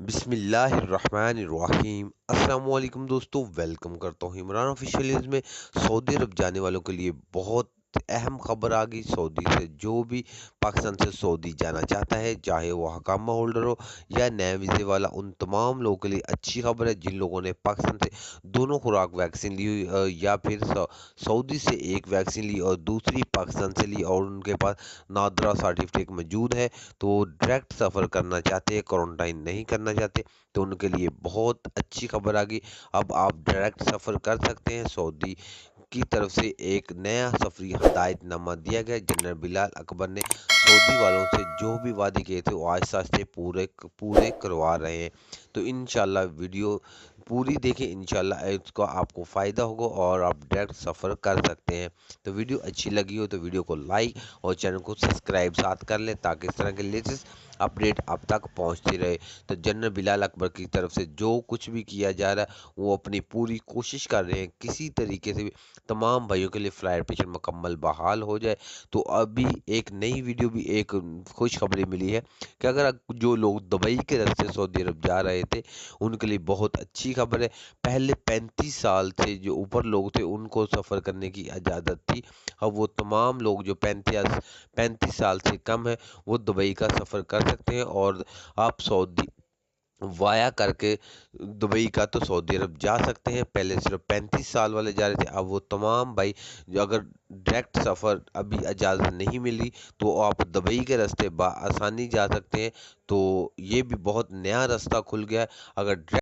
بسم اللہ الرحمن الرحیم۔ السلام علیکم دوستو، ویلکم کرتا ہوں عمران آفیشیلز میں۔ سعودی عرب جانے والوں کے لیے بہت اہم خبر آ گئی۔ سعودی سے جو بھی پاکستان سے سعودی جانا چاہتا ہے، چاہے وہ حکامہ ہولڈر ہو یا نئے ویزے والا، ان تمام لوگوں کے لیے اچھی خبر ہے جن لوگوں نے پاکستان سے دونوں خوراک ویکسین لی ہوئی، یا پھر سعودی سے ایک ویکسین لی اور دوسری پاکستان سے لی، اور ان کے پاس نادرا سرٹیفکیٹ موجود ہے، تو وہ ڈائریکٹ سفر کرنا چاہتے ہیں، کوارنٹائن نہیں کرنا چاہتے، تو ان کے لیے بہت اچھی خبر آ گئی۔ اب آپ ڈائریکٹ سفر کر سکتے ہیں۔ سعودی کی طرف سے ایک نیا سفری ہدایت نامہ دیا گیا۔ جنرل بلال اکبر نے سعودی والوں سے جو بھی وعدے کیے تھے وہ آہستہ آہستہ پورے کروا رہے ہیں۔ تو انشاءاللہ ویڈیو پوری دیکھیں، انشاءاللہ اس کا آپ کو فائدہ ہوگا اور آپ ڈائریکٹ سفر کر سکتے ہیں۔ تو ویڈیو اچھی لگی ہو تو ویڈیو کو لائک اور چینل کو سبسکرائب ساتھ کر لیں، تاکہ اس طرح کے لیٹسٹ اپڈیٹ اب تک پہنچتی رہے۔ تو جنرل بلال اکبر کی طرف سے جو کچھ بھی کیا جا رہا ہے، وہ اپنی پوری کوشش کر رہے ہیں کسی طریقے سے بھی تمام بھائیوں کے لیے فلائٹ آپریشن مکمل بحال ہو جائے۔ تو ابھی ایک نئی ویڈیو بھی ایک خوش خبری ملی ہے کہ اگر جو لوگ دبئی کے راستے سعودی عرب جا رہے تھے، ان کے لیے بہت اچھی خبر ہے۔ پہلے 35 سال سے جو اوپر لوگ تھے ان کو سفر کرنے کی اجازت تھی، اب وہ تمام لوگ جو 35 سال سے کم ہے وہ دبئی کا سفر کر سکتے ہیں، اور آپ سعودی وایا کر کے دبئی کا تو سعودی عرب جا سکتے ہیں۔ پہلے صرف 35 سال والے جا رہے تھے، اب وہ تمام بھائی جو اگر ڈائریکٹ سفر ابھی اجازت نہیں ملی تو آپ دبئی کے راستے بآسانی جا سکتے ہیں۔ تو یہ بھی بہت نیا راستہ کھل گیا ہے۔ اگر